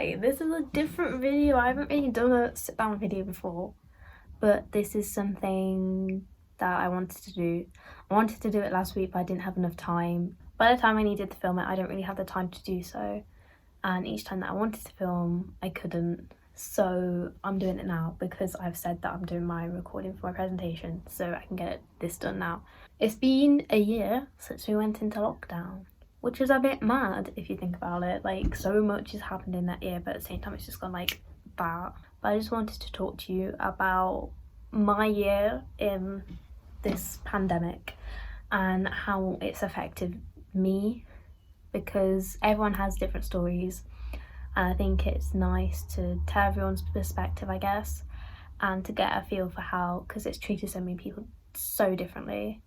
Like, this is a different video. I haven't really done a sit down video before, but this is something that I wanted to do. I wanted to do it last week, but I didn't have enough time. By the time I needed to film it, I didn't really have the time to do so, and each time that I wanted to film, I couldn't. So I'm doing it now because I've said that I'm doing my recording for my presentation, so I can get this done now. It's been a year since we went into lockdown, which is a bit mad if you think about it. Like, so much has happened in that year, but at the same time it's just gone like that. But I just wanted to talk to you about my year in this pandemic and how it's affected me, because everyone has different stories, and I think it's nice to tell everyone's perspective, I guess, and to get a feel for how, because it's treated so many people so differently.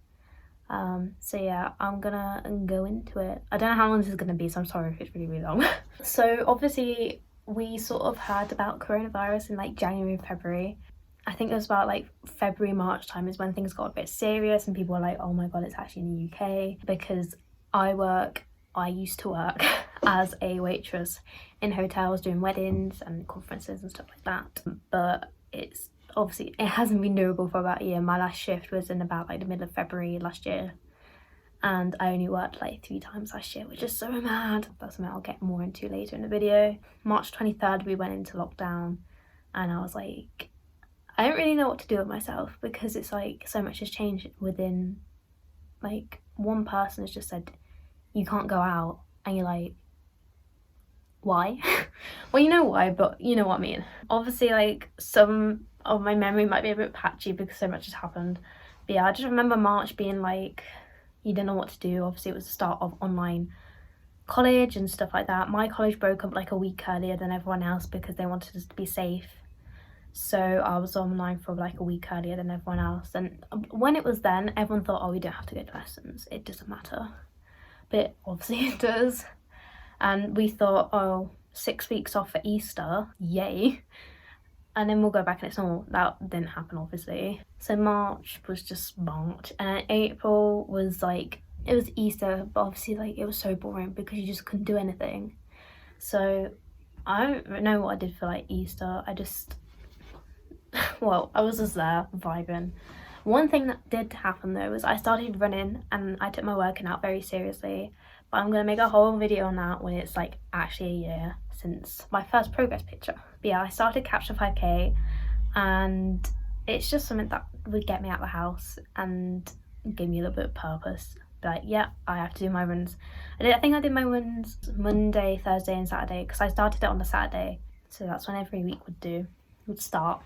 So yeah, I'm gonna go into it. I don't know how long this is gonna be, so I'm sorry if it's really long. So obviously we sort of heard about coronavirus in like January and February. I think it was about like February, March time is when things got a bit serious and people were like, oh my god, it's actually in the UK. Because I used to work as a waitress in hotels doing weddings and conferences and stuff like that. But it's obviously, it hasn't been doable for about a year. My last shift was in about like the middle of February last year, and I only worked like 3 times last year, which is so mad. That's something I'll get more into later in the video. March 23rd we went into lockdown, and I was like, I don't really know what to do with myself, because it's like so much has changed within, like, one person has just said you can't go out, and you're like, why? Well, you know why, but you know what I mean. Obviously, like, some of my memory might be a bit patchy because so much has happened, but yeah, I just remember March being like, you didn't know what to do. Obviously it was the start of online college and stuff like that. My college broke up like a week earlier than everyone else because they wanted us to be safe, so I was online for like a week earlier than everyone else. And when it was then, everyone thought, oh, we don't have to go to lessons, it doesn't matter, but obviously it does. And we thought, oh, 6 weeks off for Easter, yay, and then we'll go back and it's normal. That didn't happen, obviously. So March was just March, and April was like, it was Easter, but obviously like it was so boring because you just couldn't do anything. So I don't know what I did for like Easter. I just well, I was just there vibing. One thing that did happen though was I started running, and I took my working out very seriously. But I'm gonna make a whole video on that when it's like actually a year since my first progress picture. But yeah, I started Capture 5k, and it's just something that would get me out of the house and give me a little bit of purpose. But yeah, I have to do my runs. I think I did my runs Monday, Thursday and Saturday, because I started it on the Saturday, so that's when every week would start.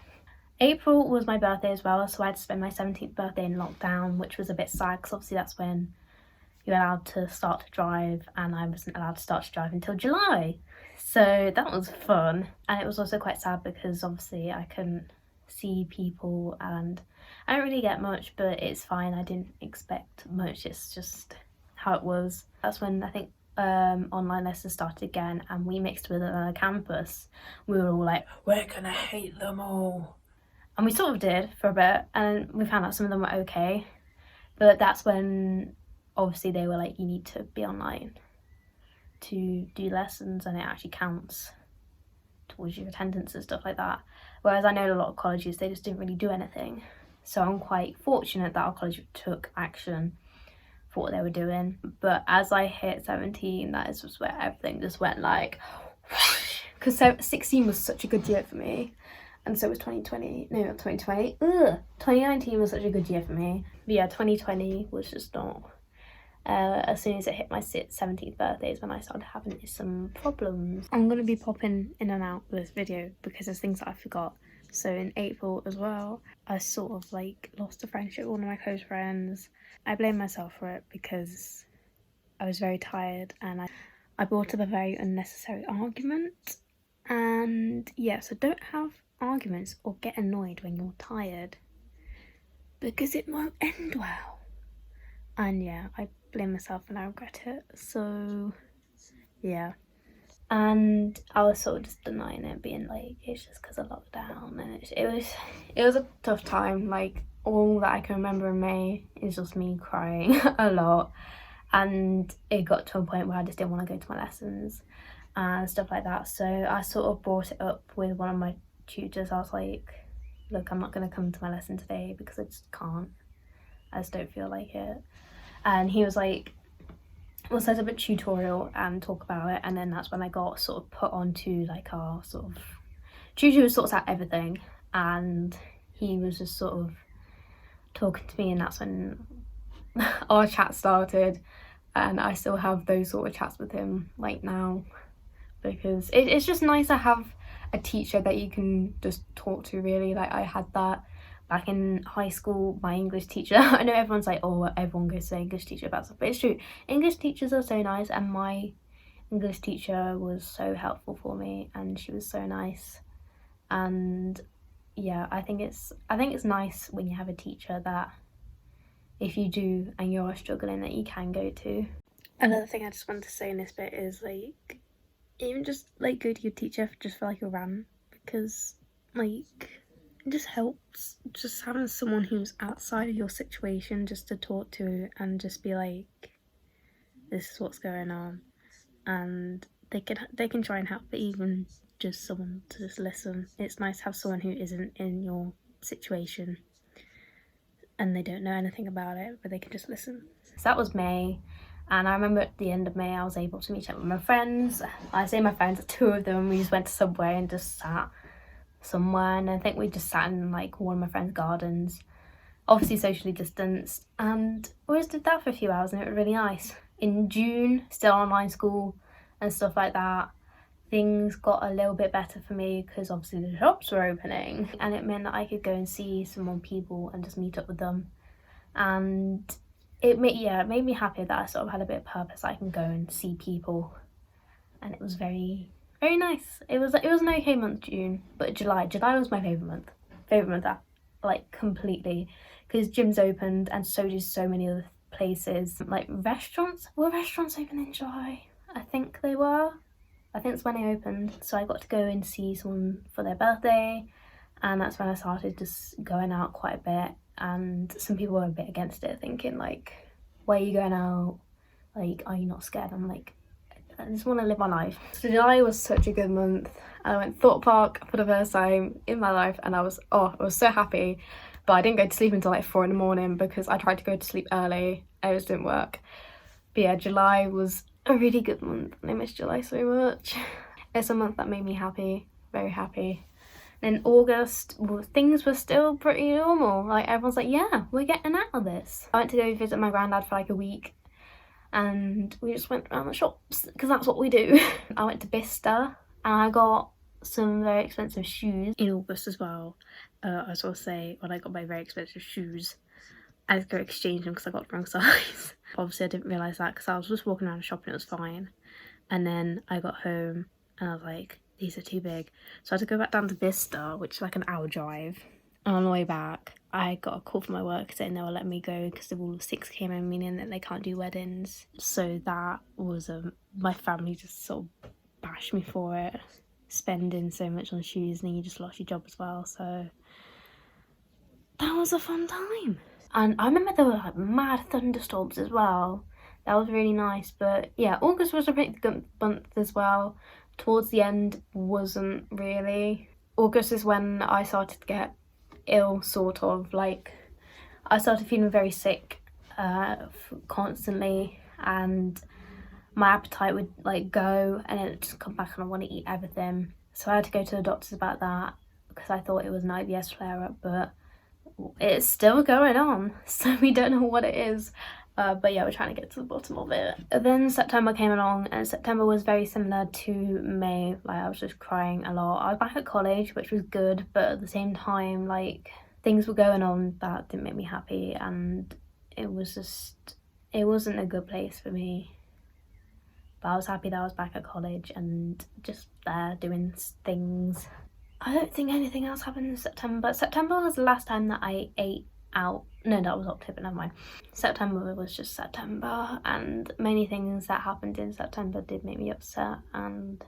April was my birthday as well, so I had to spend my 17th birthday in lockdown, which was a bit sad because obviously that's when you're allowed to start to drive, and I wasn't allowed to start to drive until July. So that was fun, and it was also quite sad because obviously I couldn't see people, and I don't really get much, but it's fine. I didn't expect much, it's just how it was. That's when I think online lessons started again, and we mixed with another campus. We were all like, we're gonna hate them all. And we sort of did for a bit, and we found out some of them were okay. But that's when obviously they were like, you need to be online to do lessons, and it actually counts towards your attendance and stuff like that. Whereas I know a lot of colleges, they just didn't really do anything. So I'm quite fortunate that our college took action for what they were doing. But as I hit 17, that is just where everything just went like, because 16 was such a good year for me. And so was 2020, no, not 2020, 2019 was such a good year for me. But yeah, 2020 was just not. As soon as it hit my 17th birthday is when I started having some problems. I'm going to be popping in and out with this video because there's things that I forgot. So in April as well, I sort of like lost a friendship with one of my close friends. I blame myself for it because I was very tired, and I brought up a very unnecessary argument. And yeah, so don't have arguments or get annoyed when you're tired, because it won't end well. And yeah, I blame myself and I regret it. So yeah, and I was sort of just denying it, being like, it's just because of lockdown. And it was a tough time. Like, all that I can remember in May is just me crying a lot, and it got to a point where I just didn't want to go to my lessons. and stuff like that. So I sort of brought it up with one of my tutors. I was like, look, I'm not going to come to my lesson today because I just can't. I just don't feel like it. And he was like, we'll set up a tutorial and talk about it. And then that's when I got sort of put onto like our sort of tutor who sorts out everything, and he was just sort of talking to me, and that's when our chat started. And I still have those sort of chats with him like now, because it's just nice to have a teacher that you can just talk to, really. Like I had that back in high school. My English teacher, I know everyone's like, oh, everyone goes to their English teacher about stuff, but it's true. English teachers are so nice, and my English teacher was so helpful for me, and she was so nice. And yeah, I think it's nice when you have a teacher that if you do and you're struggling, that you can go to. Another thing I just wanted to say in this bit is like, even just like go to your teacher just for like a rant, because like it just helps, just having someone who's outside of your situation just to talk to and just be like, this is what's going on, and they can try and help, but even just someone to just listen. It's nice to have someone who isn't in your situation and they don't know anything about it, but they can just listen. So that was May, and I remember at the end of May I was able to meet up with my friends. I say my friends, 2 of them, we just went to Subway and just sat somewhere, and I think we just sat in like one of my friends' gardens, obviously socially distanced, and we just did that for a few hours, and it was really nice. In June, still online school and stuff like that, things got a little bit better for me because obviously the shops were opening, and it meant that I could go and see some more people and just meet up with them. And it made me happy that I sort of had a bit of purpose. I can go and see people, and it was very, very nice. It was an okay month, June, but July was my favourite month, like completely, because gyms opened and so did so many other places. Like restaurants open in July? I think they were. I think it's when they opened. So I got to go and see someone for their birthday, and that's when I started just going out quite a bit. And some people were a bit against it, thinking like, why are you going out? Like, are you not scared? I'm like, I just want to live my life. So July was such a good month. I went Thorpe Park for the first time in my life, and I was so happy. But I didn't go to sleep until like 4 a.m. because I tried to go to sleep early. It just didn't work. But yeah, July was a really good month, and I miss July so much. It's a month that made me happy, very happy. Then August, well, things were still pretty normal. Like everyone's like, yeah, we're getting out of this. I went to go visit my granddad for like a week, and we just went around the shops because that's what we do. I went to Bicester and I got some very expensive shoes in August as well. I was going to say, when I got my very expensive shoes, I had to go exchange them because I got the wrong size. Obviously I didn't realise that because I was just walking around the shop and it was fine. And then I got home and I was like, these are too big. So I had to go back down to Bicester, which is like an hour drive. And on the way back, I got a call from my work saying they were letting me go because the rule of 6 came in, meaning that they can't do weddings. So that was, my family just sort of bashed me for it. Spending so much on shoes and then you just lost your job as well. So that was a fun time. And I remember there were like mad thunderstorms as well. That was really nice. But yeah, August was a pretty good month as well. Towards the end wasn't really. August is when I started to get ill, sort of. Like I started feeling very sick constantly, and my appetite would like go and it would just come back and I want to eat everything. So I had to go to the doctors about that because I thought it was an IBS flare-up, but it's still going on, so we don't know what it is. But yeah, we're trying to get to the bottom of it. Then September came along, and September was very similar to May. Like I was just crying a lot. I was back at college, which was good, but at the same time, like things were going on that didn't make me happy, and it wasn't a good place for me. But I was happy that I was back at college and just there doing things. I don't think anything else happened in September. September was the last time that I ate out. No, that was October, never mind. September was just September, and many things that happened in September did make me upset. And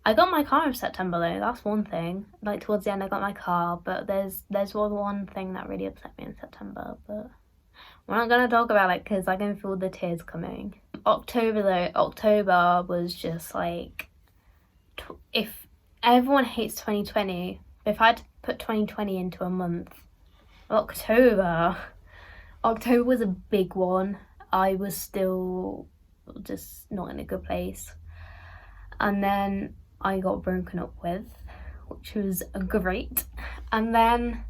I got my car in September though, that's one thing. Like towards the end I got my car, but there's one thing that really upset me in September, but We're not gonna talk about it because I can feel the tears coming. October though, October was just like, if everyone hates 2020, if I had to put 2020 into a month, October was a big one. I was still just not in a good place. And then I got broken up with, which was great. And then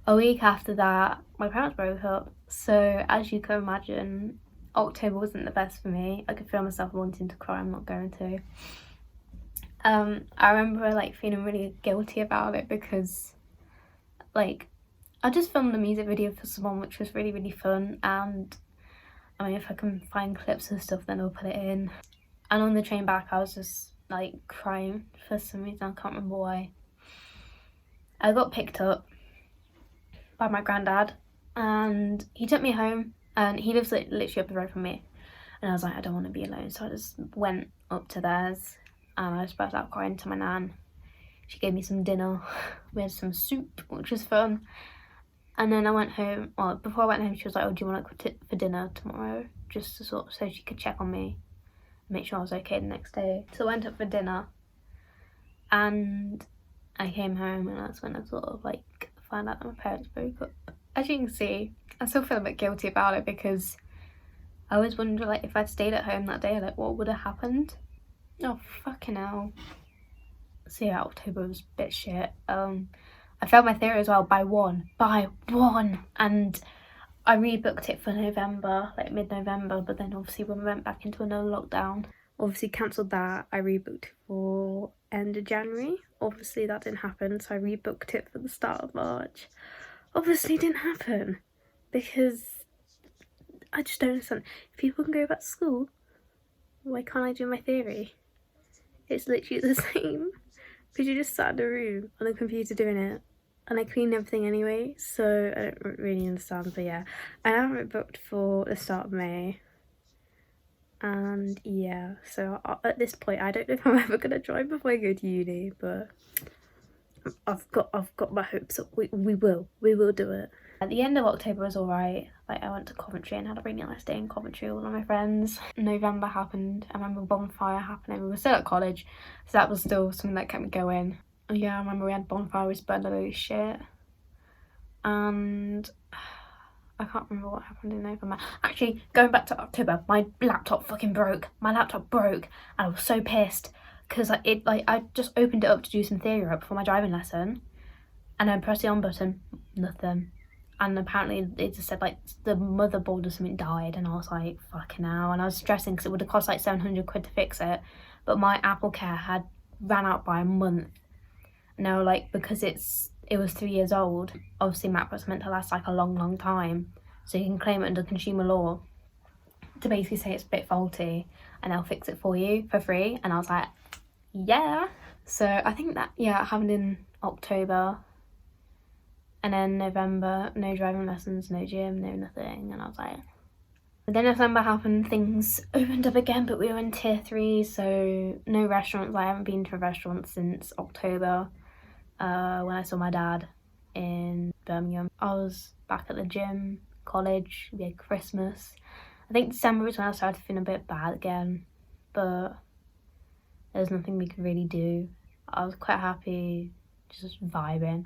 a week after that, my parents broke up. So as you can imagine, October wasn't the best for me. I could feel myself wanting to cry. I'm not going to. I remember like feeling really guilty about it because like I just filmed a music video for someone which was really, really fun, and I mean, if I can find clips and stuff then I'll put it in. And on the train back I was just like crying for some reason, I can't remember why. I got picked up by my granddad and he took me home, and he lives literally up the road from me, and I was like, I don't want to be alone, so I just went up to theirs and I just burst out crying to my nan. She gave me some dinner, we had some soup, which was fun. And then I went home. Well, before I went home she was like, oh, do you want to go for dinner tomorrow, just to sort of, so she could check on me, make sure I was okay the next day. So I went up for dinner and I came home, and that's when I sort of like found out that my parents broke up. As you can see, I still feel a bit guilty about it because I always wonder like if I'd stayed at home that day, like what would have happened. Oh fucking hell. So yeah, October was a bit shit. I failed my theory as well by one, and I rebooked it for November, like mid-November, but then obviously when we went back into another lockdown, obviously cancelled that. I rebooked it for end of January. Obviously that didn't happen, so I rebooked it for the start of March. Obviously it didn't happen because I just don't understand. If people can go back to school, why can't I do my theory? It's literally the same, because you just sat in a room on a computer doing it, and I cleaned everything anyway, so I don't really understand. But yeah, I have it booked for the start of May, and yeah, so at this point I don't know if I'm ever gonna drive before I go to uni, but I've got my hopes up. We will do it. At the end of October was alright. Like I went to Coventry and had a really nice day in Coventry with all of my friends. November happened. I remember bonfire happening. We were still at college, so that was still something that kept me going. Yeah, I remember we had bonfire, we burned a load of shit. And I can't remember what happened in November. Actually, going back to October, my laptop fucking broke. My laptop broke and I was so pissed because I just opened it up to do some theory work for my driving lesson, and then pressed the on button, nothing. And apparently it just said like the motherboard or something died, and I was like, fucking hell. And I was stressing because it would have cost like 700 quid to fix it, but my Apple Care had ran out by a month. Now like, because it was 3 years old, obviously MacBook's meant to last like a long time, so you can claim it under consumer law to basically say it's a bit faulty and they'll fix it for you for free. And I was like, yeah. So I think that, yeah, it happened in October. And then November, no driving lessons, no gym, no nothing. And I was like, but then December happened, things opened up again, but we were in tier 3, so no restaurants. I haven't been to a restaurant since October, when I saw my dad in Birmingham. I was back at the gym, college, we had Christmas. I think December was when I started feeling a bit bad again, but there's nothing we could really do. I was quite happy, just vibing.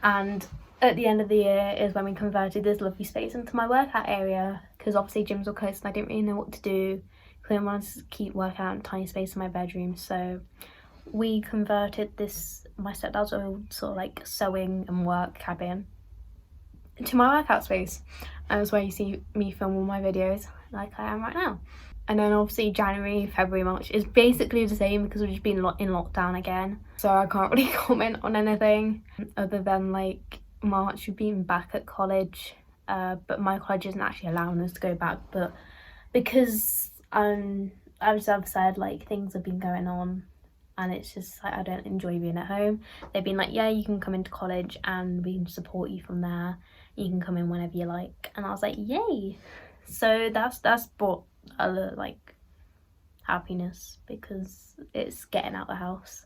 And at the end of the year is when we converted this lovely space into my workout area, because obviously gyms were closed and I didn't really know what to do. I wanted to keep working out in a tiny space in my bedroom, so we converted this, my stepdad's old sort of like sewing and work cabin, into my workout space. And that's where you see me film all my videos like I am right now. And then obviously January, February, March is basically the same because we've just been in lockdown again. So I can't really comment on anything other than like March we've been back at college. But my college isn't actually allowing us to go back. But because as I've said, like things have been going on and it's just like I don't enjoy being at home. They've been like, yeah, you can come into college and we can support you from there. You can come in whenever you like. And I was like, yay. So that's brought a little like happiness because it's getting out the house.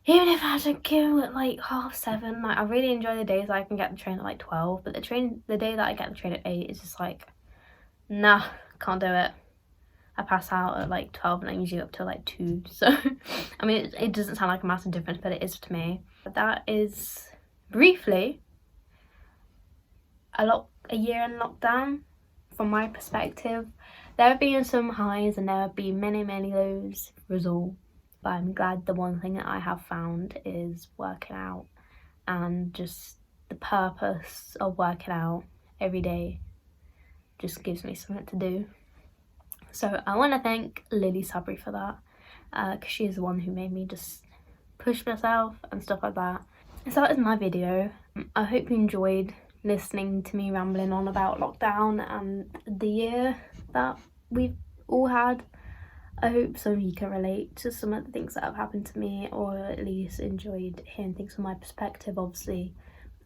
even if I had to go at like 7:30, like I really enjoy the days that I can get the train at like 12, but the day that I get the train at 8 is just like, nah, can't do it. I pass out at like 12 and I'm usually up till like 2, so I mean it doesn't sound like a massive difference, but it is to me. But that is briefly a year in lockdown from my perspective. There have been some highs and there have been many lows result, but I'm glad the one thing that I have found is working out, and just the purpose of working out every day just gives me something to do. So I want to thank Lily Sabri for that, because she's the one who made me just push myself and stuff like that. So that is my video. I hope you enjoyed listening to me rambling on about lockdown and the year that we've all had. I hope some of you can relate to some of the things that have happened to me, or at least enjoyed hearing things from my perspective. Obviously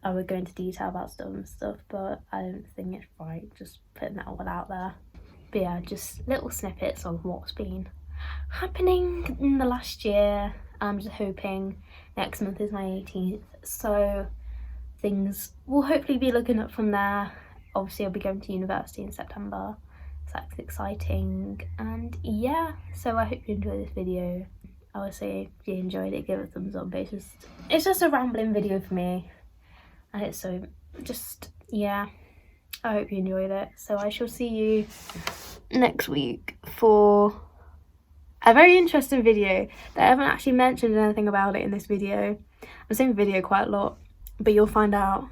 I would go into detail about stuff, but I don't think it's right just putting that all out there. But yeah, just little snippets of what's been happening in the last year. I'm just hoping next month is my 18th, so things will hopefully be looking up from there. Obviously I'll be going to university in September, so that's exciting. And yeah, so I hope you enjoyed this video. I would say if you enjoyed it, give it a thumbs up. But it's just a rambling video for me, and it's so just, yeah, I hope you enjoyed it. So I shall see you next week for a very interesting video that I haven't actually mentioned anything about it in this video. I'm saying video quite a lot, but you'll find out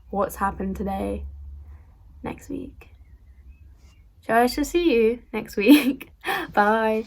what's happened today next week. So I shall see you next week. Bye.